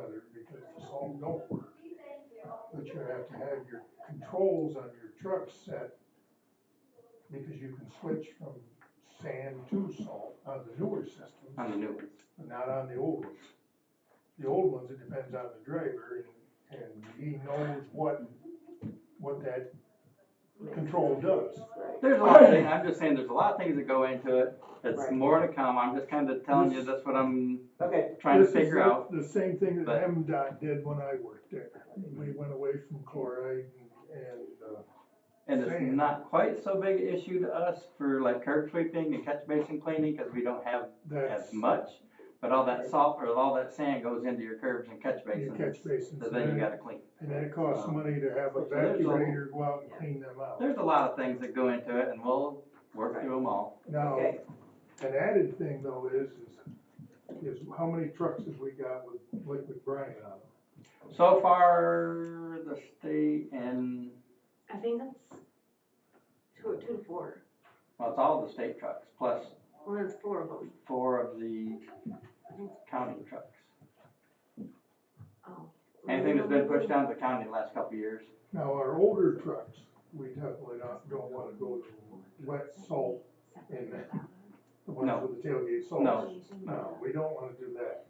other because the salt don't work. But you have to have your controls on your truck set because you can switch from sand to salt on the newer systems. On the new ones. But not on the old ones. The old ones, it depends on the driver and he knows what that control does. There's a lot of things, I'm just saying, there's a lot of things that go into it. It's Right. more to come. I'm just kind of telling you that's what I'm Okay, trying to This is figure out. The same thing that but- MDOT did when I worked there. We went away from chloride And it's sand. not quite so big an issue to us for like curb sweeping and catch basin cleaning because we don't have that's as much. But all that salt or all that sand goes into your curbs and catch your basins. catch basins. So then you gotta clean. And then it costs money to have a So there's a- evacuator go out and clean them out. There's a lot of things that go into it and we'll work through them all. Now, okay. an added thing though is how many trucks have we got with liquid brine on them? So far, the state and, I think that's two to four. well, it's all the state trucks plus Well, there's four of them. 4 of the county trucks. Oh. Anything that's been pushed down to the county the last couple of years. Now, our older trucks, we definitely don't wanna go to wet salt in that. The ones No. with the tailgate salt. No. No, we don't wanna do that.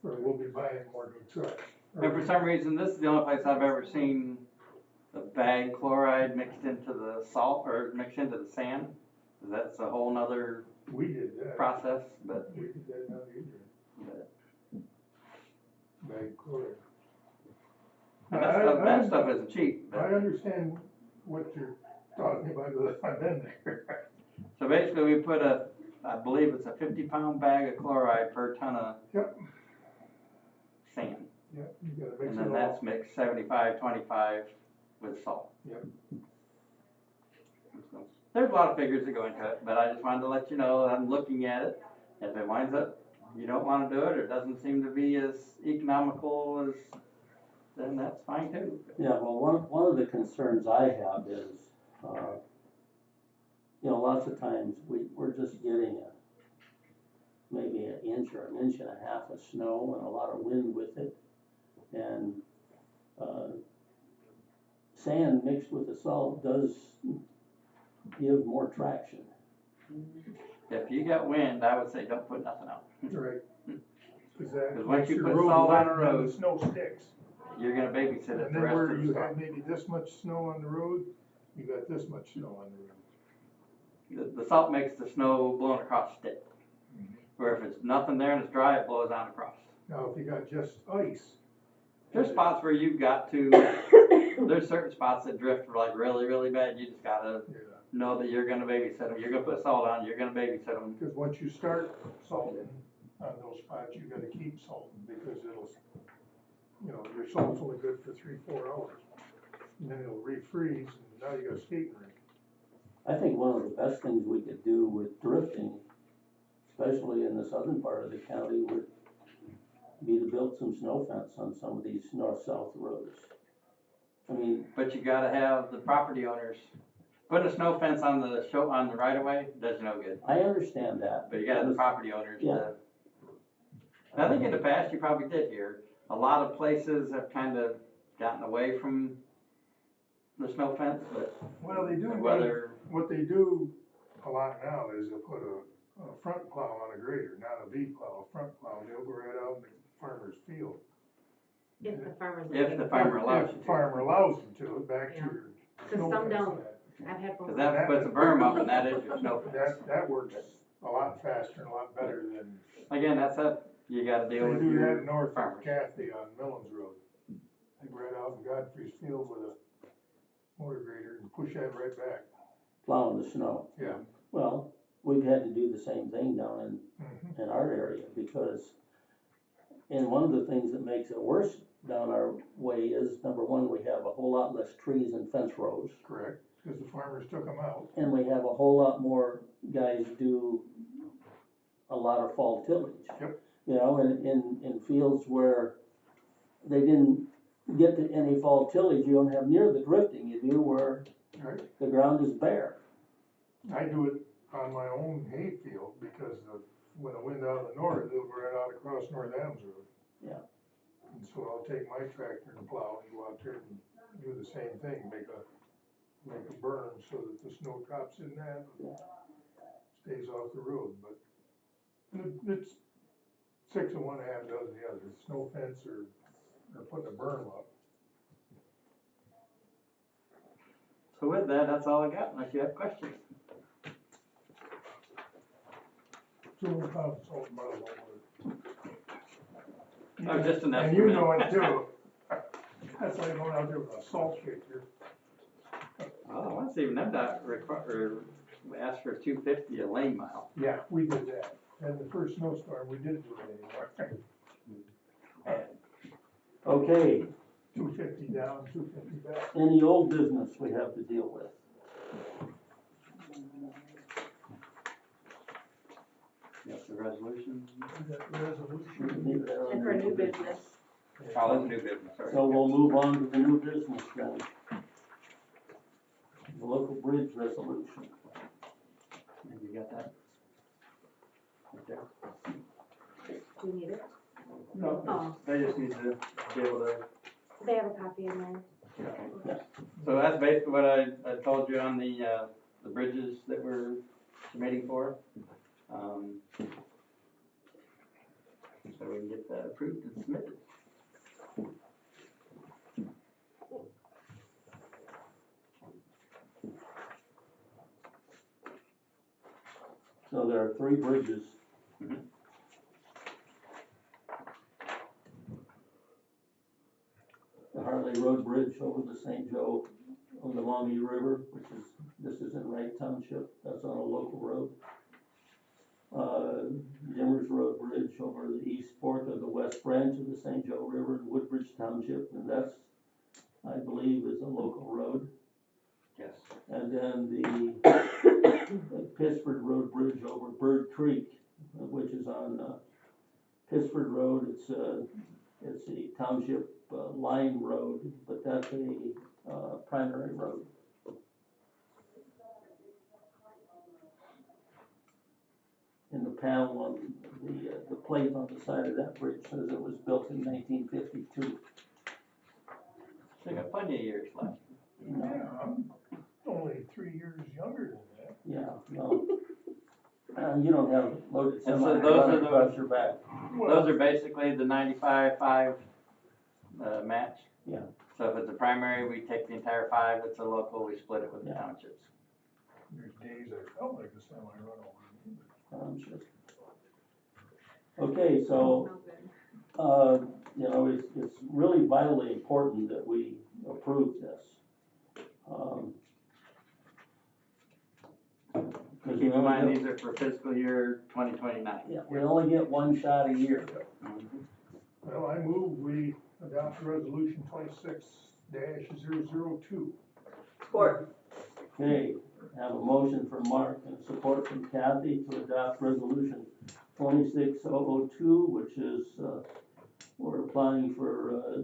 Or we'll be buying more new trucks. And for some reason, this is the only place I've ever seen the bag chloride mixed into the salt or mixed into the sand. 'Cause that's a whole nother We did that. process, but, We did that down here. but Bag chloride. and Now, that stuff isn't cheap. I But, understand what you're talking about, because I've been there. so basically, we put I believe it's a 50-pound bag of chloride per ton of Yep. sand. Yep, you gotta mix And it then all. that's mixed 75-25 with salt. Yep. So, there's a lot of figures that go into it, but I just wanted to let you know that I'm looking at it. If it winds up you don't want to do it or it doesn't seem to be as economical as, then that's fine too. Yeah, well, one of the concerns I have is, lots of times we're just getting maybe an inch or an inch and a half of snow and a lot of wind with it. And sand mixed with the salt does give more traction. If you got wind, I would say don't put nothing out. Right. Because once you your put road salt on wet a and then road, the snow sticks. you're gonna babysit it And the then rest where of the you storm. have maybe this much snow on the road, you got this much snow on the road. The salt makes the snow blowing across stick. Where if it's nothing there and it's dry, it blows on across. Now, if you got just ice. There's spots where you've got to, there's certain spots that drift like really, really bad. You just gotta Yeah, know that you're gonna babysit them. You're gonna put salt on, you're gonna babysit them. because once you start salting on those spots, you gotta keep salting, because it'll, your salt's only good for 3-4 hours. And then it'll refreeze, and now you got a skating rink. I think one of the best things we could do with drifting, especially in the southern part of the county, would be to build some snow fence on some of these north-south roads. I mean, But you gotta have the property owners. Putting a snow fence on the right of way does no good. I understand that. But you gotta have the property owners Yeah. to. And I think in the past you probably did hear, a lot of places have kind of gotten away from the snow fence, but Well, they do, whether, what they do a lot now is they'll put a front plow on a grader, not a V plow, a front plow, and they'll go right out in the farmer's field. If the farmer's. if the farmer allows If you the to. farmer allows them to, back to Yeah. your. 'Cause snow some fence don't. and that. I've had both. Cause that puts a berm up and that is your snow fence. That works a lot faster and a lot better than. Again, you gotta They deal with do that your north of farmers. Kathy on Millens Road. They go right out in Godfrey's field with a motor grader and push that right back. Plowing the snow. Yeah. Well, we've had to do the same thing down Mhm. in our area, because, and one of the things that makes it worse down our way is, number one, we have a whole lot less trees and fence rows, Correct, because the farmers took them out. and we have a whole lot more guys do a lot of fall tillage. Yep. In fields where they didn't get to any fall tillage, you don't have near the drifting you do where Right. the ground is bare. I do it on my own hay field because when the wind out of the north, it'll go right out across North Adams Road. Yeah. so I'll take my tractor and plow and go out there and do the same thing, make a berm so that the snow drops in that and stays off the road, but it's 6 of one, half dozen the other, snow fence or putting a berm up. So with that, that's all I got, unless you have questions. 2 pounds of salt and butter won't work. Oh, just an And you estimate. know it too. That's like going out there with a salt shaker. Oh, once even them that asked for 250 a lane mile. Yeah, we did that. And the first snowstorm, we didn't do it anymore. Okay, 250 down, 250 back. any old business we have to deal with? Yes, the resolution. Is that the resolution? Leave that on And for the new business, Oh, that's new business, sorry. So we'll move on to the new business then. The local bridge resolution. You got that? Right there. do you need it? No, Oh. they just need to be able to. They have a copy in there. So that's basically what I told you on the bridges that we're submitting for. So we can get that approved and submitted. So there are 3 bridges. Mhm. The Harley Road Bridge over the St. Joe on the Maumee River, this is in Wright Township, that's on a local road. Dimmers Road Bridge over the east fork of the west branch of the St. Joe River in Woodbridge Township, and that's, I believe, is a local road. Yes. And then the Pittsford Road Bridge over Bird Creek, which is on Pittsford Road. It's a township line road, but that's a primary road. In the panel on the plate on the side of that bridge says it was built in 1952. They got plenty of years left. Yeah, I'm only 3 years younger than that. Yeah, no. You don't have loaded And so semi those are running the- across your back. Those are basically the 95-5 match. Yeah. So if it's a primary, we take the entire 5. If it's a local, we split it with the Yeah. townships. There's days I felt like a semi run over me. I'm sure. Okay, so, No good. it's really vitally important that we approve this. Because Keep in mind, these are for fiscal year 2029. Yeah, we only get one shot a year. Well, I move we adopt resolution 26-002. Support. Okay, have a motion from Mark and support from Kathy to adopt resolution 26002, which is, we're applying for,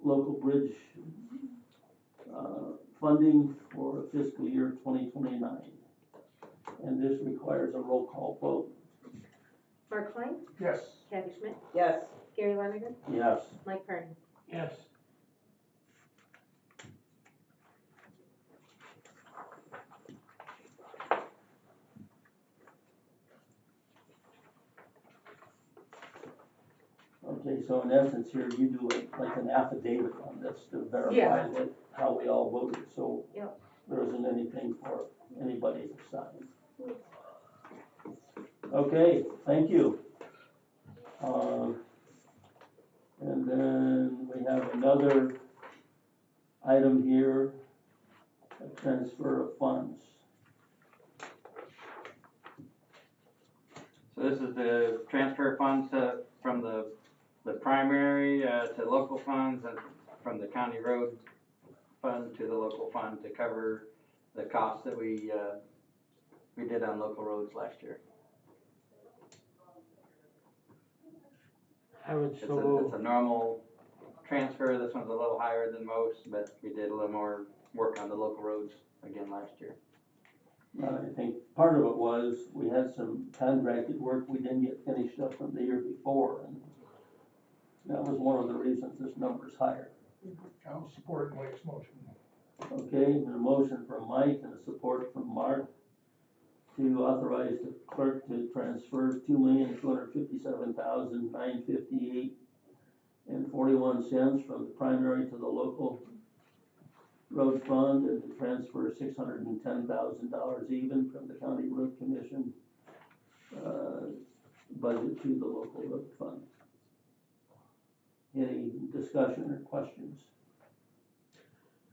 local bridge, funding for fiscal year 2029. And this requires a roll call vote. Mark Klein, Yes. Kathy Schmidt, Yes. Gary Lonergan, Yes. Mike Kern. Yes. Okay, so in essence here, you do like an affidavit on this to verify Yeah. that how we all voted, so Yep. there isn't anything for anybody to sign. Okay, thank you. And then we have another item here, a transfer of funds. So this is the transfer funds from the primary to local funds, and from the county road fund to the local fund to cover the costs that we did on local roads last year. I would It's so a normal transfer. This one's a little higher than most, but we did a little more work on the local roads again last year. I think part of it was we had some contracted work we didn't get finished up from the year before, and That was one of the reasons this number's higher. I'll support Mike's motion. Okay, and a motion from Mike and a support from Mark to authorize the clerk to transfer $2,257,958.41 from the primary to the local road fund, and to transfer $610,000 even from the county road commission budget to the local road fund. Any discussion or questions?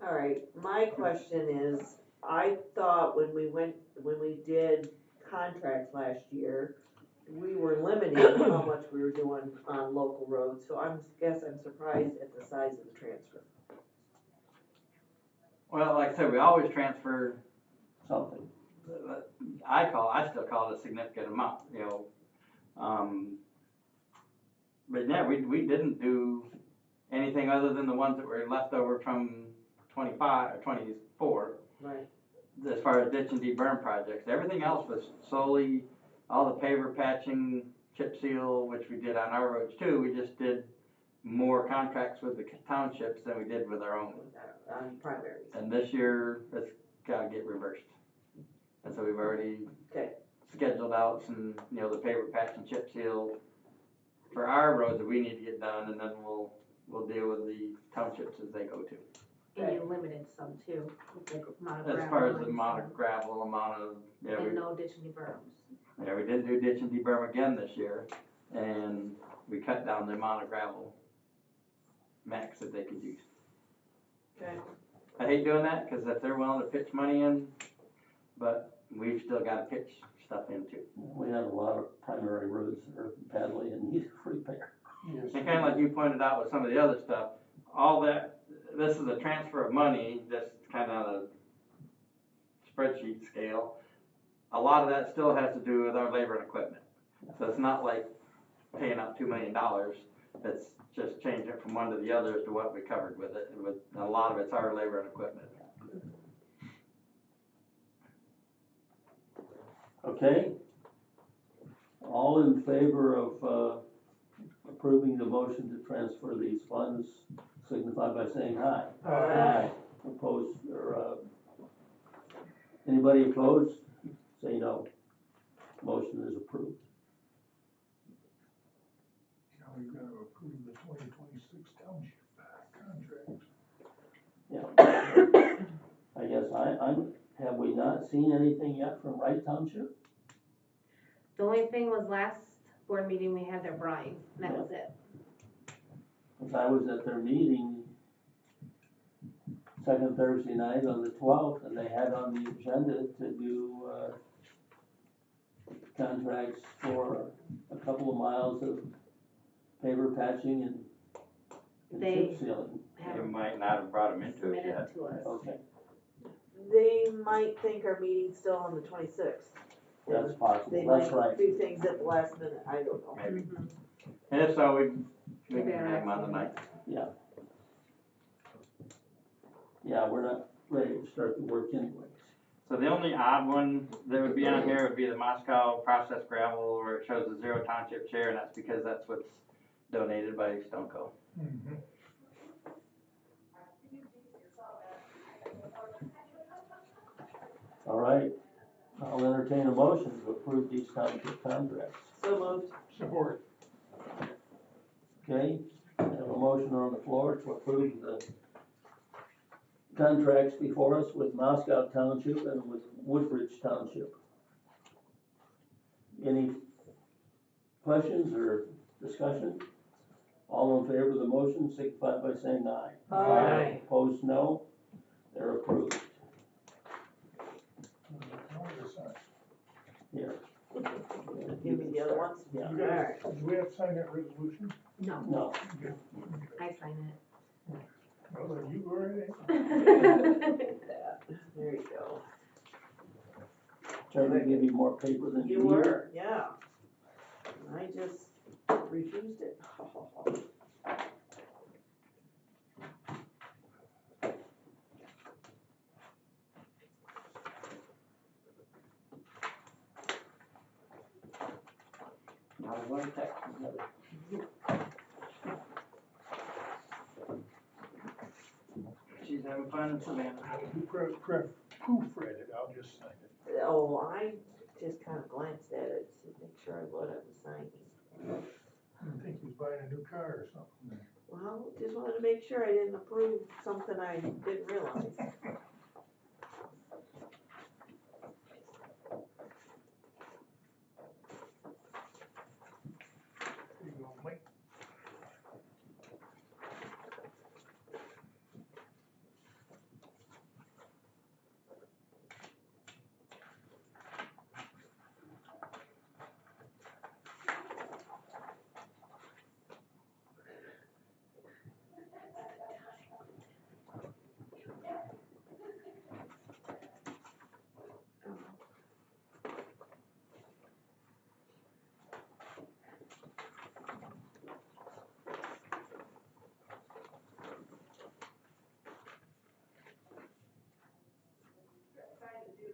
All right, my question is, I thought when we did contracts last year, we were limiting how much we were doing on local roads, so I'm surprised at the size of the transfer. Well, like I said, we always transfer, Something. I still call it a significant amount, you know. But yeah, we didn't do anything other than the ones that were left over from 25 or 24. Right. As far as ditch and deburn projects, everything else was solely all the paver patching, chip seal, which we did on our roads too. We just did more contracts with the townships than we did with our own. On primaries. And this year, it's gotta get reversed. And so we've already scheduled out some, you know, the paver patch and chip seal for our roads that we need to get done, and then we'll deal with the townships as they go to. And you limited some too, like amount of gravel. As far as the and amount some. of gravel, amount of, And no ditch and berms. yeah, we didn't do ditch and deburm again this year, and we cut down the amount of gravel max that they could use. Okay. I hate doing that, cause if they're willing to pitch money in, but we've still gotta pitch stuff in too. We have a lot of primary roads that are badly in need of repair. Yes. And kinda like you pointed out with some of the other stuff, all that, this is a transfer of money, that's kinda on a spreadsheet scale. A lot of that still has to do with our labor and equipment. So it's not like paying out $2 million, it's just changing it from one to the other as to what we covered with it. With a lot of it's our labor and equipment. Okay? All in favor of approving the motion to transfer these funds, signify by saying aye. Aye. Opposed, or, anybody opposed? Say no. Motion is approved. Now we've got to approve the 2026 township contracts. Yeah. I guess have we not seen anything yet from Wright Township? The only thing was last board meeting, we had their brine, and that was it. Because I was at their meeting second Thursday night on the 12th, and they had on the agenda to do, contracts for a couple of miles of paver patching and They chip sealing. You might not have brought them into it Submitted yet. to us. Okay, They might think our meeting's still on the 26th. that's possible, They that's might right. do things at the last minute, I don't know. Maybe. Mhm. And if so, we Maybe can our have them on next the night. Yeah, we're not ready to start the work anyways. So the only odd one that would be on here would be the Moscow processed gravel, where it shows a 0 township share, and that's because that's what's donated by Stoneco. Mhm. All right, I'll entertain a motion to approve these township contracts. So moved. Support. Okay, I have a motion on the floor to approve the contracts before us with Moscow Township and with Woodbridge Township. Any questions or discussion? All in favor of the motion, signify by saying aye. Aye. Opposed, no. They're approved. Here. Give me the other ones. Yeah. You guys, do we have to sign that resolution? No, No, Okay. I sign Well, then you go right ahead. it. There you go. trying to give you more paper than you You need. were, yeah. I just refused it. Not one text. having fun in Savannah. You proofread it, I'll just sign it. Oh, I just kinda glanced at it to make sure what I was signing. I didn't think he was buying a new car or something. Well, just wanted to make sure I didn't approve something I didn't realize. There you go, Mike.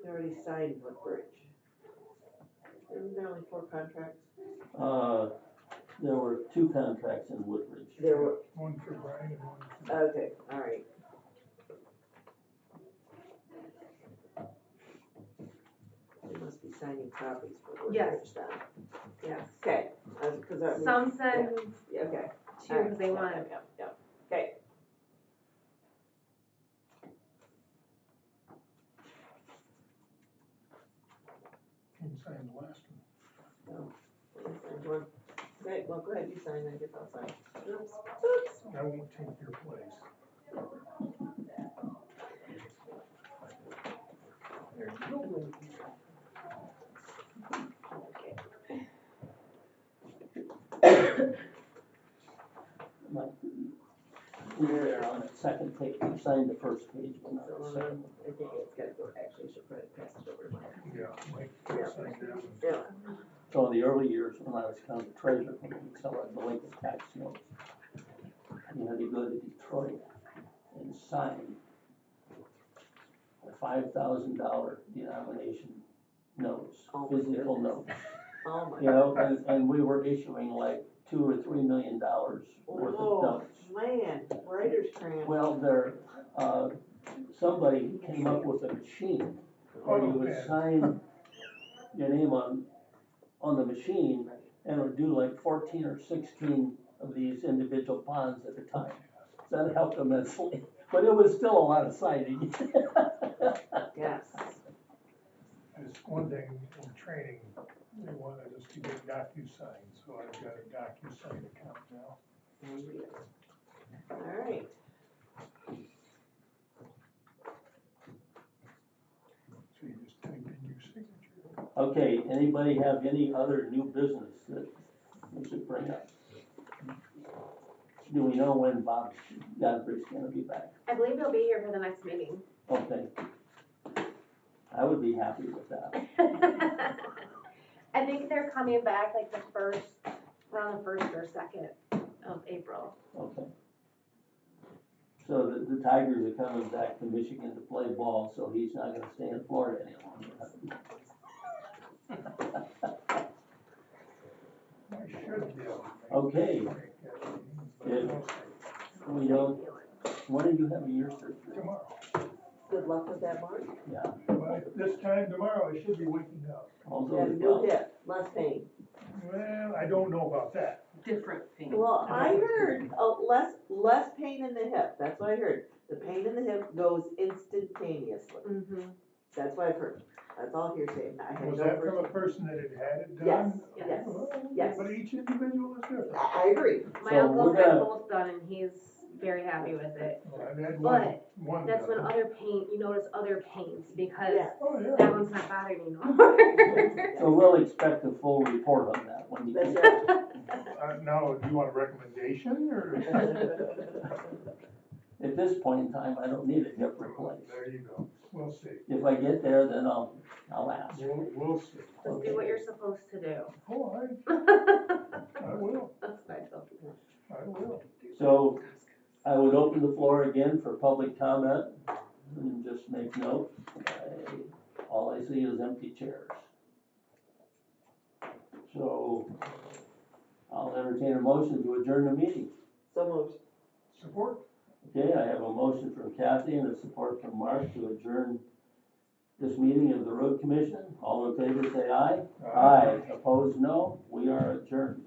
I already signed Woodbridge. Isn't there only 4 contracts? There were 2 contracts in Woodbridge. There were, One for Brian and one for. okay, alright. They must be signing copies for Yes. Woodbridge then. Yes. Okay, cause I. Some send Yeah, okay. two because they want it. Yep, okay. Can you sign the last one? Okay, well, go ahead, you sign, I guess I'll sign. Oops. I won't take your place. There you go. Mike, you're there on the second page, you signed the first page, but not the So, second. I think it's gotta go, actually, I should probably pass it over to Mike. Yeah, Mike, Yeah. sign that one. Yeah. So in the early years, when I was county treasurer, when we collected delinquent tax notes, you had to go to Detroit and sign a $5,000 denomination notes, Oh, my physical goodness. notes. Oh, my. You know, and we were issuing like $2 or $3 million worth of Oh, notes. man, writer's cramp. Well, somebody came up with a machine where you would sign your name on the machine, and it would do like 14 or 16 of these individual bonds at a time. So that helped immensely, but it was still a lot of signing. Yes. There's one thing in training, they wanted us to get DocuSign, so I've got a DocuSign account now. Alright. So you just type in your signature. Okay, anybody have any other new business that we should bring up? Do we know when Bob Godfrey's gonna be back? I believe he'll be here for the next meeting. Okay. I would be happy with that. I think they're coming back like around the 1st or 2nd of April. Okay. So the Tigers are coming back to Michigan to play ball, so he's not gonna stay in Florida any longer. I should be able to make Okay. that meeting, but Yeah. we'll see. We don't, when are you having your surgery? Tomorrow. Good luck with that, Mark. Yeah. By this time tomorrow, I should be waking up. All You have a goes new well. hip, less pain. Well, I don't know about that. Different pain. Well, I heard, less pain in the hip, that's what I heard. The pain in the hip goes instantaneously. Mm-hmm. That's what I've heard. That's all hearsay. I had Was no that from a first- person that had it Yes, done? yes, Well, yes. But each individual is different. I agree. My So uncle's we're had gonna- both done and he's very happy with it. Well, I've had But one that's when done. you notice other pains because Yeah. Oh, yeah. that one's not bothering you no more. So we'll expect a full report on that when you That's get. right. Now, do you want a recommendation or? At this point in time, I don't need a hip replaced. There you go. We'll see. If I get there, then I'll ask. We'll see. Just do what you're supposed to do. Oh, I will. That's what I tell people. I will. So I would open the floor again for public comment and just make note. All I see is empty chairs. So I'll entertain a motion to adjourn the meeting. So moved. Support? Okay, I have a motion from Kathy and a support from Mark to adjourn this meeting of the road commission. All in favor, say aye. Aye. Opposed, no. We are adjourned.